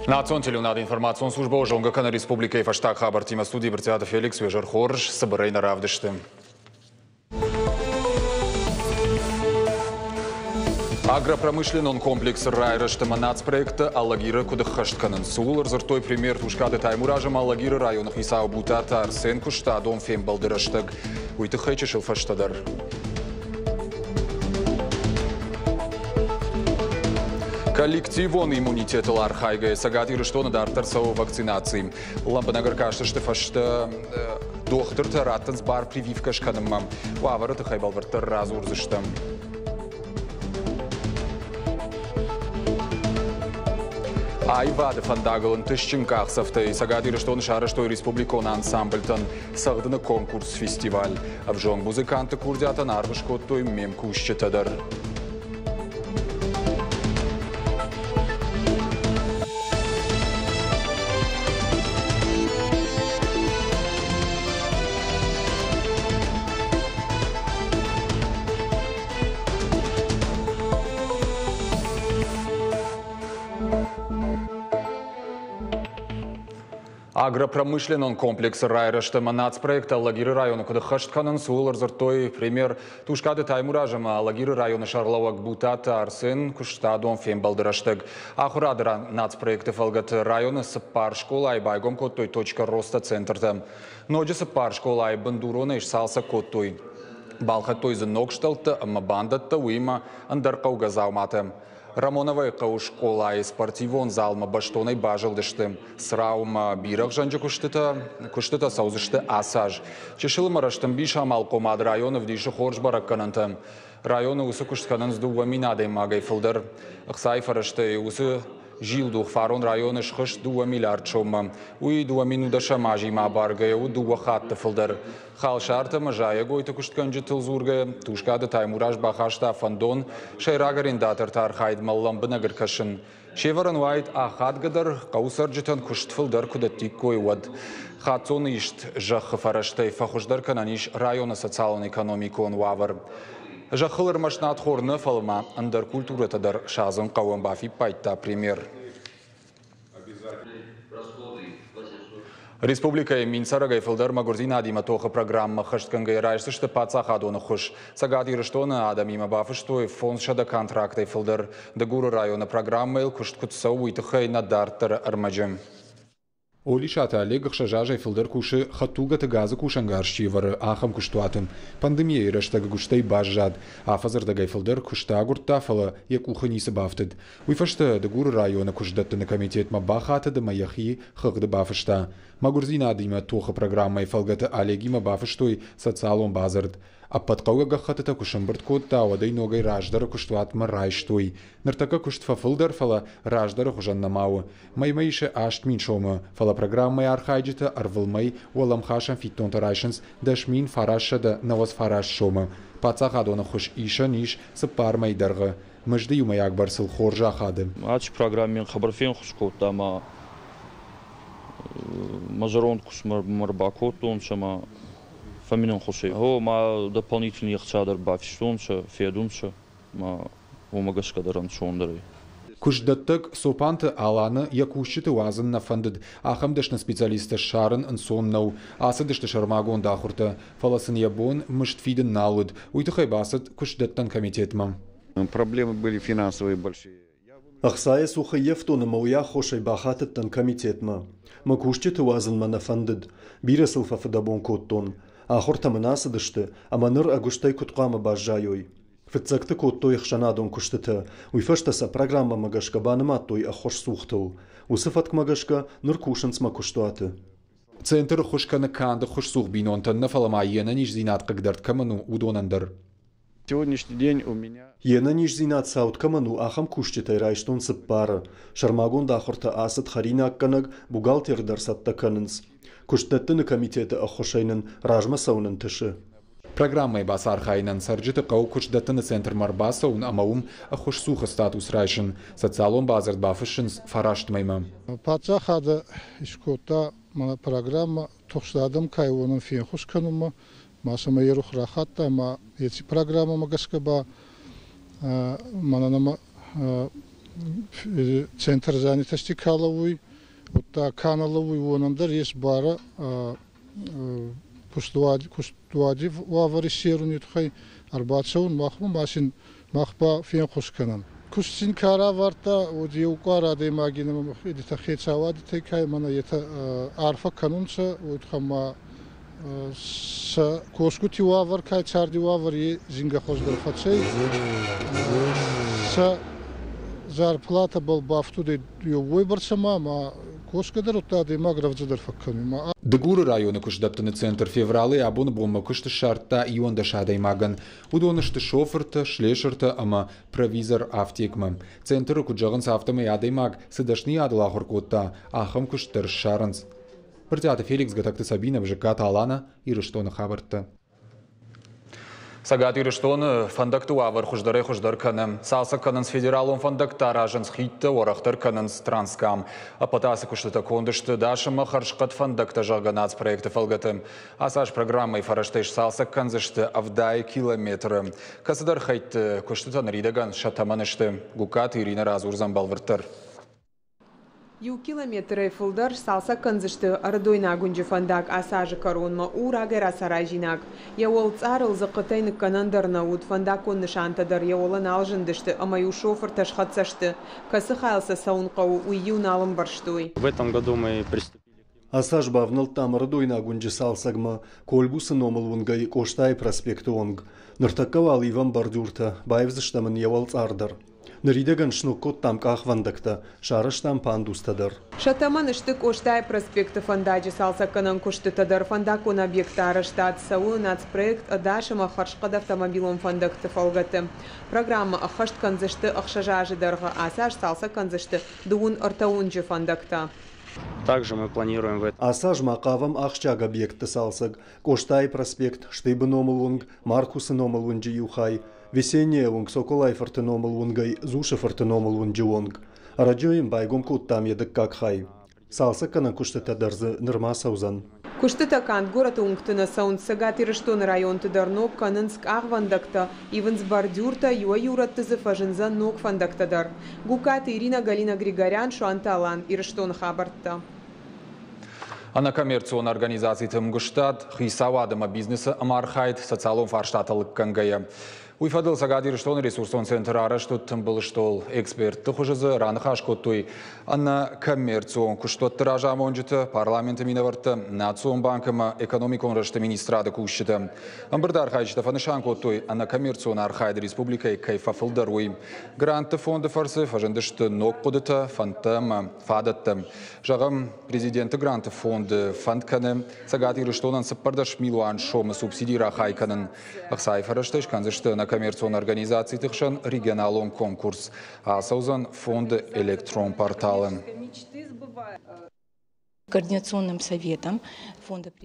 Национ теленад информацион служба Жонгакана Республика и Фаштаг Хабар Тима студии Бертиада Феликс Вежер Хорж Сабарейна Равдышты. Агропромышленный комплекс Райраштама нацпроекта Аллагира Кудахаштканын Сулар зартой пример Тушкады Таймуражам Аллагира районах Исау Бутата Арсен Кушта Дом Фем Балдыраштаг Уйтыхайча Шилфаштадар. Коллективон иммунитет лархайга сагатиры что на дартарсову вакцинации. Ламбанагар кажется, что фашта доктор тараттанс бар прививка шканамам. Вавара тахайбалвартар разурзыштам. Айвады фандагалын тышчинках софты сагатиры что на шара что республикон ансамбльтан сагдына конкурс фестиваль. А в жонг музыканты курдята нарвышкоттой мем кущетадар. Агропромышленный комплекс Райраштама нацпроекта Аллагиры района Кудахаштканын Сулар зартой пример Тушкады Таймуражама Аллагиры района Шарлауак Бутата Арсен Кушта Дом Фем Балдыраштаг. Ахурадыра нацпроекты Фалгат района Сапар школа Айбайгом Коттой точка роста центрта. Ноджи Сапар школа Айбандурона Ишсалса Коттой. Балхаттой за Нокшталта Амабандатта Уима Андаркау Газаумата. Рамоновая школа и спортивон залма баштоной бажылдышты. Сраума бирах жанжы куштыта саузышты асаж. Чешылы мараштым биш амалкомад районов диші хорж бараккананты. Районы усы куштканын сдува минадей магай фылдыр. Ақсай фарашты усы Жилдух фарон районы шхыш 2 миллиард шома. Уи 2 минуда шамажи ма баргая, у 2 хатты фылдыр. Хал шарты мажая гойты куштканжы тылзургая. Тушкады Таймураж бахашта фандон. Шайрагарин датыр тархайд маллам бынагыр кашын. Шеваран вайд ахат гадар каусарджитан кушт фылдыр кудаттик койвад. Хатсон ишт жахы фараштай фахуждар кананиш района социалын экономикон вавар. Жахылыр машнат хорны фалма андер культура тадар шазын қауын бафи пайтта пример. Республика Минсарагай фылдар магурзина адима тоха программа хашткангай райшты шты пацах адоны хуш. Сагадиры штоны адамима бафы штой фонд шада контрактай фылдар. Дагуры района программа ил кушт кутса уйтыхай на дартар армаджем. Оли шата Олег шажажай филдер куши хатугата газа кушангаршивар ахам куштуатым. Пандемия раштага гуштай бажжад. Афазардагай филдер кушта гуртафала як уханисы бафтыд. Уйфашта дагур района кушдатты на комитет мабахата да маяхи хагда бафышта. Магурзина адима тоха программа и фалгата Олегима бафыштой социалон базард. А подкауга гахатата кушамбард котта авадай ногай раждара куштуатма райштой. Нартака куштфа филдер фала раждара хужанна мау. Маймайше ашт миншома. Фала программа архайджита арвылмай уаламхашан фиттонта райшанс дашмин фараша да наваз фараш шома. Пацах адона хуш иша ниш сапармай дарга. Мажды юмай акбарсыл хоржа хады. Ач программин хабарфен хуш котта ма мажарон куш марбакотон шама фамилион хушей. О, ма дополнительный яхчадар бафиштонша, федунша, ма умагашкадаран шондарай. Кушдаттык сопанты аланы якушчыты вазын на фандыд. Ахамдышны специалисты шарын инсоннау. Асыдышты шармагон дахурта. Фаласын ябон мыштфиден налуд. Уйтыхай басыд кушдаттан комитетмам. Проблемы были финансовые большие. Ахсая сухаевтоны мауя хошай бахатыттан комитетма. Макушчыты вазын мана фандыд. Бирасыл фафыдабон коттон. Ахорта мынасыдышты, аманыр агуштай кутқамы бажжайой. Фыцакты коттой хшанадон куштыты. Уйфаштаса программа магашка баныматтой ахош сухтыл. Усыфатк магашка ныр кушынцма куштуаты. Центр хушканы канды хуш сух бинонтанна фалама ена ниш зинат кагдарт каману удонандар. Сегодняшний день у меня... Ена ниш зинат саут каману ахам кушчытай райштон сыппары. Шармагон дахорта асыд харина акканаг бухгалтер дарсатта канынс. Куштаттыны комитеты ахошайнын ражма саунын тышы. Программой басар хайнан сарджиты қау куштаттыны центр марбасаун амаум ахош суха статус райшын. Социалон базард бафышынс фараштмайма. Пацахады ишкота мана программа тохшладым кайвонын фен хушканума. Масама ерух рахатта, ма эти программы магаскаба мананама центр занятости Каловой, вот та Каналовой вонамдар есть бара куштуади вавари серуни тухай арбатсаун махма масин махба фен хусканам. Кустин кара варта удиукара де магинам эдита хецавади текай мана ета арфа канунца утхама с коскути вавар кай царди вавари зинга хоздер фацей с зарплата был бафтуде выборцама ма коскадар утади магравзадар факками. Дегуры районы кушдаптыны центр февралы абуны бомма кушты шартта ионда шадай маган. Удонышты шоферта, шлешерта, ама провизор автекма. Центры куджагын сафтамы ядай маг, сыдашны адыла хоркотта, ахам куштыр шарынс. Партиаты Феликс гатакты Сабина бжиката Алана и Рыштона хабарта. Сагат Ирыштоны фандакту авар хуждары хуждар каным. Салса канынс федералон фандакта ражынс хитті орақтыр канынс транскам. Апатасы күштіті кондышты дашыма харшқат фандакта жағанац проекты фалгатым. Асаш программай фараштайш салса канзышты авдай километры. Касыдар хайтты күштітан ридаган шатаманышты. Гукат Ирина Разурзан балвыртыр. Ю километры фулдар салса канзышты ардойна гунжи фандак асажы коронма урагера саражинак. Яол царыл зақытайны канандарна уд фандакон нышантадар яолан алжындышты, амаю шофер ташхатсашты. Касы хайлса саунқау уйюн алым барштуй. В этом году мы приступили. Асаж бавнал там ардойна гунжи салсагма, кольбусы номал вунгай коштай проспекты онг. Ныртаккавал Иван Бардюрта, байвзыштамын яол цардар. Нридаган шнуккот там кахвандакта, шарыш там пандустадар. Шатаман штык оштай проспекты фандаджи салса канан куштытадар фандакон объекта штат сау нацпроект адашыма харшқад автомобилон фандакты фалгаты. Программа ахашт канзышты ахшажажы дарга асаш салса канзышты дуун артаунджи фандакта. Также мы планируем в этом. Асаж макавам ахчаг объекты салсаг, коштай проспект, штыбы номалунг, Маркусы номалунджи юхай. Весенняя лунг соколай фортеномал лунгай, зуши фортеномал лунджи лунг. Радиоим байгом кут там едок как хай. Салса канан куштыта дарзы нырма саузан. Куштыта кан город унгтына саун сагат Ирыштон район тыдарнок канынск ахвандакта, ивенс Бардюрта юа юрат тызыфажынзан нок фандактадар. Гукат Ирина Галина Григорян Шуанталан Ирыштон хабартта. Ана коммерцион организации Тымгуштад, хисавадыма бизнеса амархайт социалон фарштаталык кангая. Уйфадыл Сагат Ирыштон ресурсон центр араштут тымбылыштол эксперт хужызы ранхаш коттуй. Ана коммерцион куштот тыражам онжыты парламенты минаварты национ банкыма экономикон рашты министрады кушчыты. Амбырдар хайчыты фанышан коттуй ана коммерцион архайды республикай кайфафылдаруй. Гранты фонды фарсы фажындышты нок кодыты фантым фадаттым. Жағым президенті гранты фонды фандканы Сагат Ирыштонан сыппардаш милуан шомы субсидира хайканын. Ақсай фараштыш канзышты на коммерцион организации тыхшан регионалон конкурс, а саузан фонд электрон портален. Координационным советом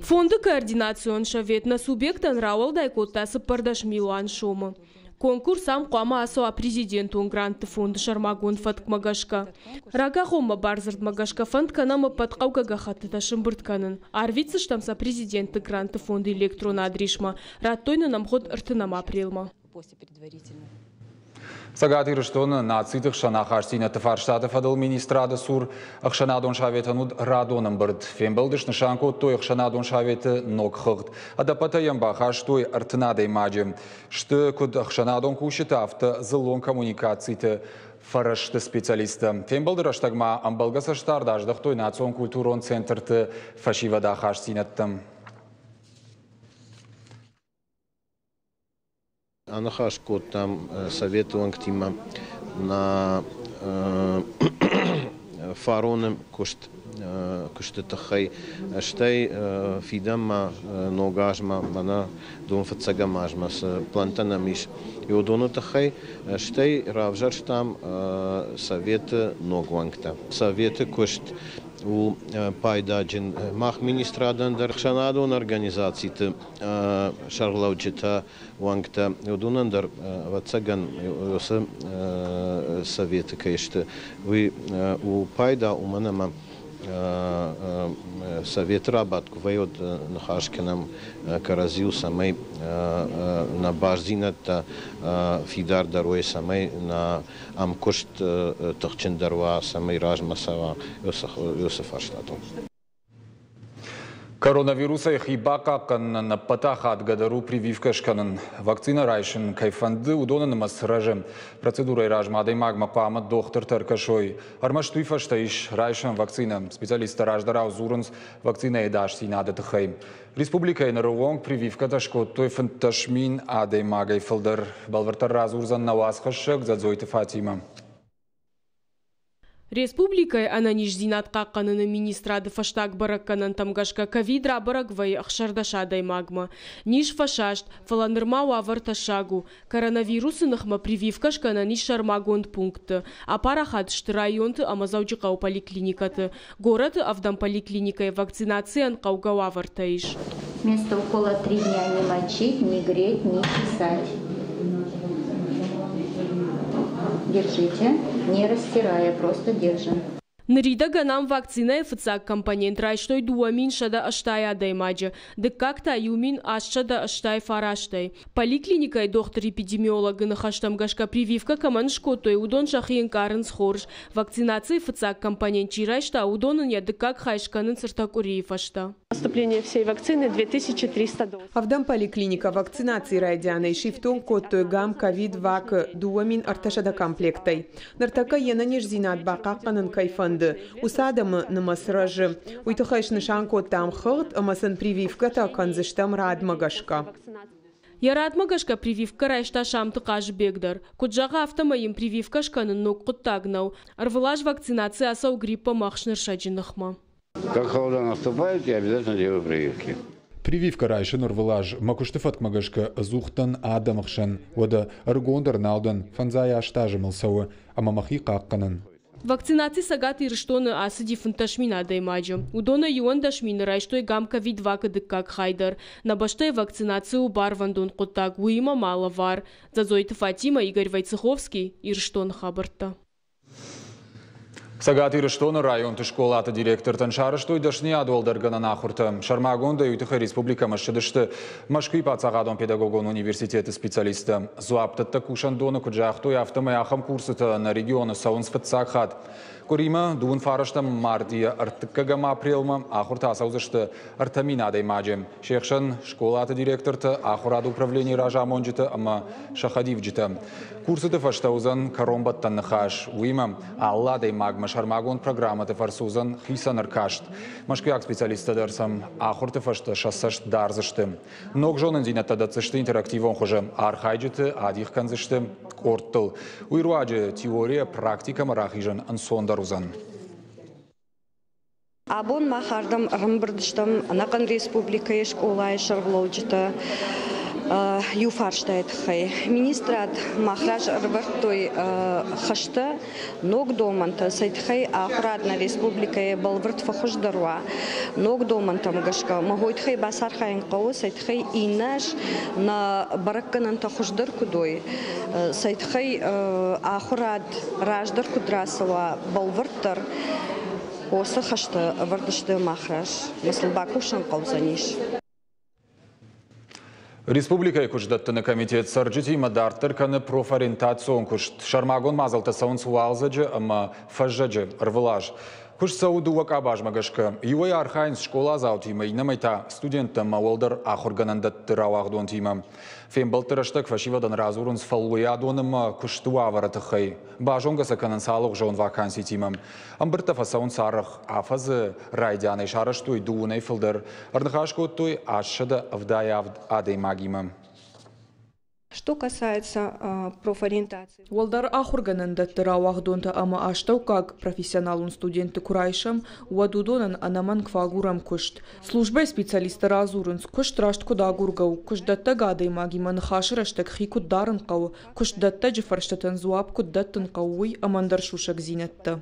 Фонды координацион совет на субъектан рауал дайкотта сыппардаш милуан шомы. Конкурс сам қуама асуа президентун гранты фонды шармагун фатк магашка. Рага хома барзард магашка фонд канама подқаука гахаты ташым бұртканын. Арвицы штамса президенты гранты фонды электрон адришма. Раттойны нам ход ртынам апрелма. Сагат Ирыштоны нацитых шанахаштина тефарштаты фадыл министрады сур ахшанадон шаветануд радоным бырд. Фембалдыш нышанко той ахшанадон шаветы ног хыгд. Адапата ямбахаш той артынады имаджи. Шты куд ахшанадон кушыты авто зылон коммуникацийты фарашты специалисты. Фембалдыр аштагма амбалгасаштар даждық той национ культурон центрты фашивада хаштинаттым. Анахаш кот там советуем ктима на фароnem кушты тахай штай фидама ногажма мана дон фацагамажма с плантанамиш и удону тахай штай равжар штам советы ногвангта советы кушт у пайдаджин мах министрадан дархшанадон организации шарлаучита вангта удунандар вацаган советы кайшты вы у пайда у манама Совет Рабат кувайот нахашканам каразил самой на базината фидар дарой самой на амкошт тахчин дарва самой ражмасава Йосиф Аштату. Коронавируса хибакакан на патахат гадару прививкашканын. Вакцина райшын кайфанды удонын масражем. Процедурой ражмадой магма памат доктор Таркашой. Армаштуй фаштаиш райшын вакцина. Специалиста раждарау зурынс вакцина едаш синады тыхай. Республика и наруонг прививка ташко той фанташмин адей магай фылдар. Балвартар разурзан навасхашык задзойты Фатима. Республикай ананиш зинат қаққаныны министрады фаштаг баракканан тамгашка ковидра барагвай ахшардаша магма. Ниш фашашт, фаланырма уавар ташагу. Коронавирусынықма прививкашкана ниш шармагонд пункты. Апарахат районты амазаучықау поликлиникаты. Город авдам поликлиникой вакцинациян қауга уавар таиш. Вместо укола 3 дня не мочить, не греть, не писать. Держите, не растирая, просто держим. Нарида ганам вакцина и фцак компонент райштой дуамин шада аштай адаймаджа, да как-то юмин ашчада аштай фараштай. Поликлиника и доктор-эпидемиолог нахаштам гашка прививка каман шкотой удон шахиен карен схорж. Вакцинация фцак компонент чирайшта удонын я да как хайшканын циртакурии фашта. Поступление всей вакцины 2300 доз. Авдам поликлиника вакцинации райдяной шифтон коттой гам ковид вак дуамин арташада комплектай. Нартака янаниш зинат бакаканын кайфанды. Усадам на масражи. Уйтахайш нишан коттам хырт, амасан прививка та канзыштам радмагашка. Я радмагашка прививка райшта шамты қаж бегдар. Куджага автомаим прививкашканын ног куттагнау. Арвылаж вакцинация асау гриппа махшныр шаджинахма. Как холода наступает, я обязательно делаю прививки. Прививка райшын урвылаж. Макуштыфат магашка зухтан адамахшан. Ода аргондар налдан фанзая аштажымылсауы. Амамахи қаққанын. Вакцинации сагат и рештоны асади фанташмина даймаджа. Удона юан дашмина райштой гам ковид вака дыккак хайдар. На баштой вакцинацию барвандун коттаг уима мало вар. Зазойты Фатима Игорь Войцеховский и рештон хабарта. Сагат Ирештоны район школаты директор таншарыштой дашни адолдаргана нахурта. Шармагонда ютыха республика машчыдышты Машкүй пацагадон педагогон университеты специалиста. Зуаптатта кушандоны куджахтой автомаяхам курсыта на регионы саунсфатсакхат. Курима дуын фараштам мартия артыккагам апрелма ахурта асаузышты артаминадай маджем. Шехшан школаты директорты ахурады управление ражамонжиты ама шахадивджиты. Курсыты фаштаузан каромбаттан нахаш. Уима алладай магма шармагон программаты фарсузан хисан аркашт. Машкуяк специалисты дарсам ахурты фашта шассашт дарзышты. Ног жонын зинатта дацышты интерактивон хуже архайджиты адих канзышты корттыл. Уйруаджи теория практика марахижан ансондар узан. Абон махардам рымбырдыштам нақын республика школай шарглоджита юфарштайт хай. Министрат махраж рвартой хашта ног доманта сайт хай ахрадна республика балварт фахуждарва. Ног домантам гашка магойт хай басар хайн қау сайт хай инаш на баракканан тахуждар кудой. Сайт хай ахрад раждар кудрасова балвартар осы хашта вардышты махраж. Мысл бакушан қаузаниш. Республика куждаттыны комитет сарджити мадартыр каны профориентацион кушт. Шармагон мазалта саун суалзаджы, ама фажжаджы, рвылаж. Куш сауду вакабаж магашка. Юай архайнс школа заутима инамайта студентта мауалдар ахурганандатты рауагдон тима. Фембалтырыштык фашивадан разурынс фалуядоныма куштуа варатыхай. Бажонга саканан салук жон ваканси тимам. Амбырта фасаун сарых афазы райдяны шарыштуй дуунай фылдар. Арнахашкоттуй ашшада авдая адей магимам. Что касается профориентации. Уалдар ахурганан даттыра вахдонта ама аштау как профессионалун студенты курайшам, уадудонан анаман кфагурам кушт. Службай специалиста разурынс, кушт рашт куда гургау, кушт датта гадай магиман хашыраштак хикут дарын кау, кушт датта джифарштатан зуап кут даттан кауй амандар шушак зинетта.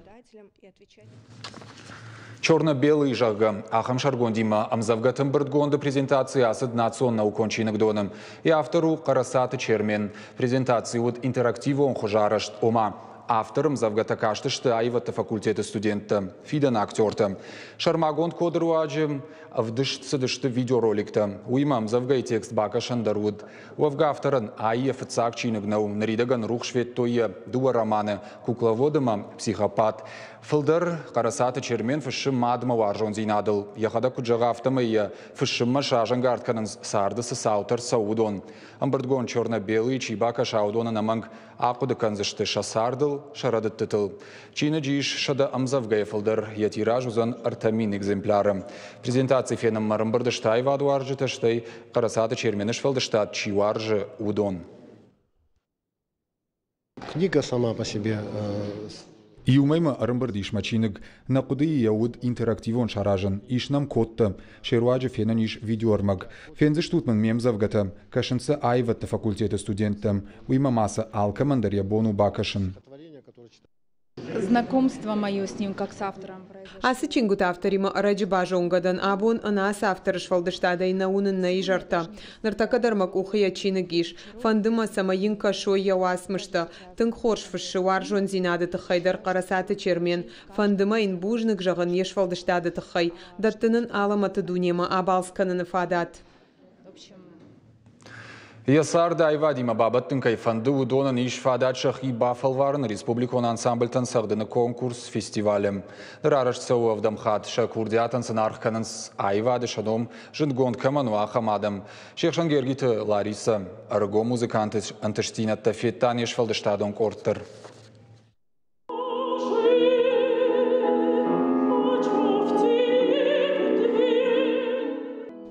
Черно-белый жага. Ахам шаргондима амзавгатым бырдгонды презентации асыд национна укончинок доным. И автору Карасаты Чермен. Презентации вот интерактиву он хужарашт ома. авторым завгата каштышты айватты факультеты студенты, фиден актерты. Шармагон кодыруаджи вдышты видеороликты. Уймам завгай текст бакашан даруд. Уавга авторын айя фыцак чиныгнау, наридаган рухшвет тойе дуа романы, кукловодыма психопат. Фылдыр қарасаты чермен фышым мадыма варжон зинадыл. Яхада куджаға автомайя фышымма шажанга артканын сардысы саутар саудон. Амбырдгон черно-белый чибака шаудона наманг ақуды канзышты шасардыл, шарадыттытыл. Чины жиш шада амзавгая фылдыр ятираж узан артамин экземпляры. Презентации феном марымбырдыштай ваду аржытыштай қарасаты черменыш фылдыштат чиваржы удон. Книга сама по себе... Иумайма арымбырдиш мачиныг нақуды яуд интерактивон шаражын, ишнам котты, шеруаджы фенан иш видеормаг. Фензы штутман мемзавгата, кашынцы айватты факультеты студенттам, уйма маса алкамандар ябону бакашын. Знакомство мое с ним как с автором. Асы чингут авторима раджиба жонгадан абон анас авторыш фалдыштадай наунын наижарта. Нартакадармак ухая чиныгиш. Фандыма самайын кашой яуасмышта. Тынг хорш фышы варжон зинады тыхайдар қарасаты чермен. Фандыма ин бужнык жағын еш фалдыштады тыхай. Дартынын аламаты дунема абалсканын фадат. Ясарда айвадима бабаттын кайфанды удонын иш фадатшах и бафалварын республикон ансамбльтан сагдыны конкурс фестивалем. Дырарыш цау авдамхат шакурдиятын сынархканынс айвады шадом жынгонд каману ахамадам. Шехшан гергиты Лариса, арго музыканты антыштинатта феттан еш фалдыштадон корттыр.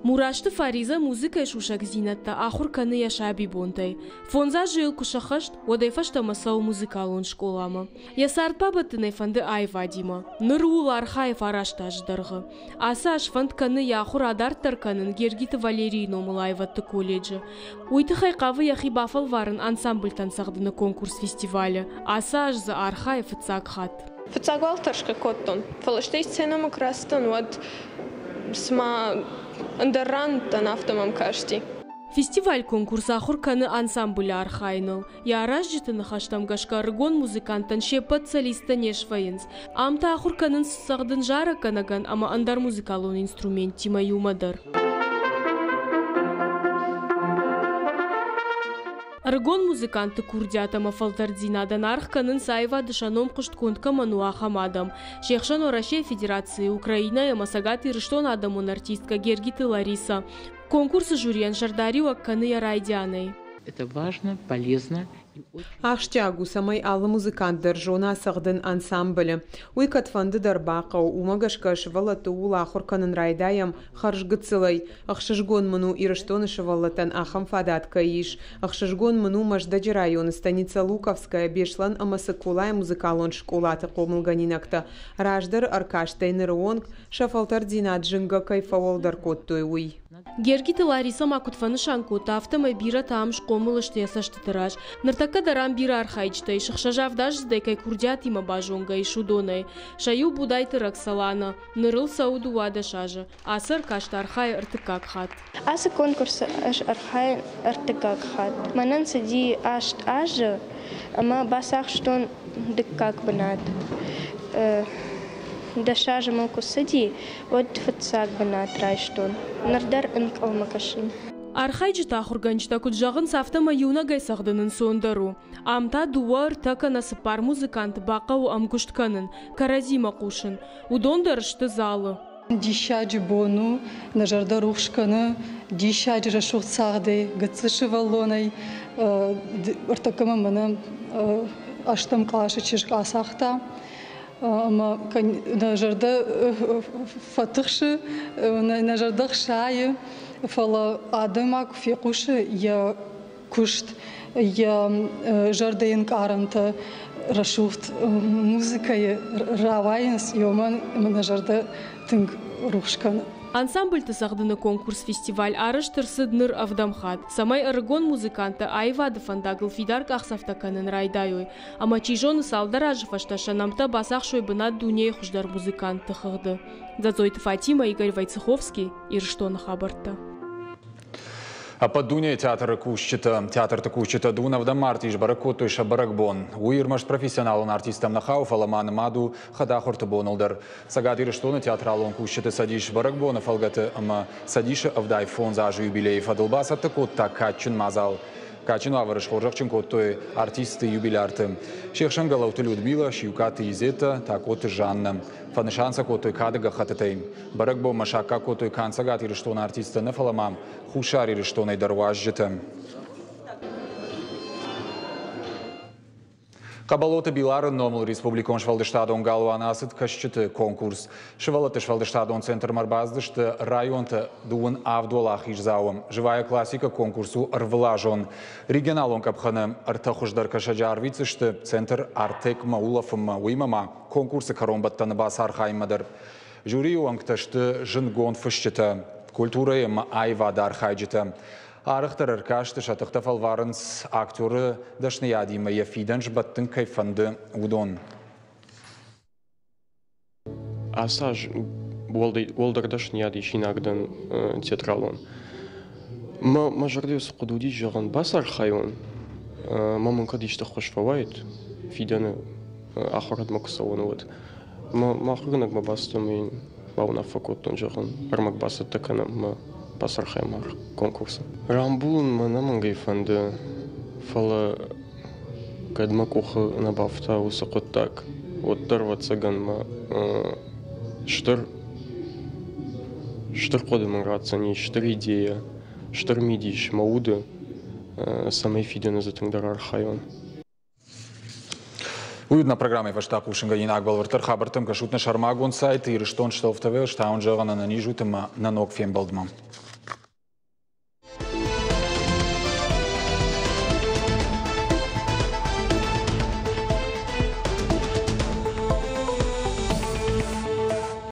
Мурашты Фариза музыка шушак зинатта ахур каны яшаби бонтай. Фонза жил кушахашт, одайфашта масау музыкалон школама. Ясарт бабатынай фанды айвадима. Нырул архаев араштаж дарғы. Асаш фанд каны яхур адарттар канын гергиты Валерий номылайватты колледжі. Уйты хайқавы яхи бафал варын ансамбльтан сағдыны конкурс фестивалі. Асаш за архаев фыцак-хат. Фыцак алтаршка коттон. Фалаштай сценама крастон, вот сма... Андеррантан автомам кашти. Фестиваль конкурса ахурканы ансамбль архайныл. Яраж житыны хаштам гашка рыгон музыкантан шепат солиста нешвайынс. Амта ахурканын сағдын жара канаган, ама андар музыкалон инструмент тима юмадар. Рыгон музыканты курдятама фалтардзинадан архканын сайва дышаном кыштконтка мануа хамадам. Шехшан Орашей Федерации Украина ямасагаты рыштон адамун артистка Гергиты Лариса. Конкурсы жюриен Шардари Уакканы Ярайдяной. Это важно, полезно. Ахштягу самай алла музыкант держона сагдын ансамблі. Уйкат фанды дарбақау, умагашка шывалаты ула ахурканын райдаям харжгыцылай. Ахшыжгон мыну ирыштоны шывалатан ахам фадатка иш. Ахшыжгон мыну Мождаджи районы станица Луковская бешлан амасыкулай музыкалон школаты комылганинакта. Раждар аркаштайны рыонг шафалтардзина джинга кайфаволдар коттой уй. Гергиты Лариса макутфаны шанкота автомобира таамш комылышты ясашты тыраж. Нартака дарам бира архайчтай, шахшажавдаж здайкай курдят има бажонга и шудонай. Шаю будай тырак салана, нырыл сауду вада шажа. Асыр кашта архай артыкак хат. Асы конкурс аш архай артыкак хат. Манан сади ашт ажы, ама басах штон дыккак банат. Дашажа малку сади, вот фыцак банат райштон. Нардар инк алмакашин. Архайчыта ахурганчыта куджағын сафтама юна гайсағдынын сондару. Амта дуар така насыпар музыкант бақау амкуштканын, каразима қушын. Удондарышты залы. Дишаджи бону, нажарда рухшканы, дишаджи рашух сағды, гыцышы валлонай, артакама мана аштам қалашы чешк асақта. Нажарда фатықшы, нажардақ шайы, фала адымак фекуши я кушт я жардейн каранта рашуфт музыкай равайнс йоман нажарда тынг рухшкан. Ансамбль тысағдыны конкурс фестиваль арыштыр сыдныр авдамхат. Самай арыгон музыканты айвады фандагыл фидарк ақсафтаканын райдайой. Ама чижоны салдаражы фашташа намта басақ шойбына дуней хуждар музыканты хыгды. Зазойты Фатима Игорь Вайцеховский ирштоны хабарта. А под Дуне театр Кущита Дунавда Мартиш Баракоту и Шабаракбон. Уирмаш профессионалун артистам нахау фаламан маду хадахорта бонолдер. Сагадир что на театралун Кущита садиш Баракбона фалгата ама садиша авдай фон за юбилей фадылбаса такот так качун мазал. Качин аварыш хоржакчин коттой артисты юбилярты. Шехшангала Людмила, Шиюкаты Изета, такоты Жанна. Фанышанса коттой кадыга хататейм. Баракбо машака коттой кансагат ириштона артиста на фаламам. Хушар ириштона и дарважжетем. Кабалоты Билары номул республикон Швалдыштадон галуанасыт кашчыты конкурс. Швалаты Швалдыштадон центр марбаздышты районта дуын авдуалах ижзауым. Живая классика конкурсу рвлажон. Регионалон капханы артахуждар кашаджарвицышты центр артек маулафым уймама. Конкурсы коромбаттаны басар хаймадыр. Жюри уанкташты жынгон фышчыты. Культура ем айвадар хайджыты. Арықтар аркашты шатықта фалварынс актеры дашны ядима ефиданж баттын кайфанды удон. Асаж болдардаш няди шинагдан театралон. Ма жардеус қудуди жаған басар хайон. Мамын кадишта хошфавайт. Фиданы ахарат макусауны вот. Ма хырнак ма бастым бауна факоттон жаған. Армак басат такана басар хаймар конкурса. Рамбун манаман гайфанды фала кадма куха набафта усакот так. Вот дарва цаган ма штыр кодым рацани, штыр идея, штыр мидиш мауды самой фидены затыңдар архайон. Уютна программа вашта кушинганин акбалвартар хабартым кашутна шармагон сайты и рештон штофтавел штаун жагана на нижутыма на ног фембалдма.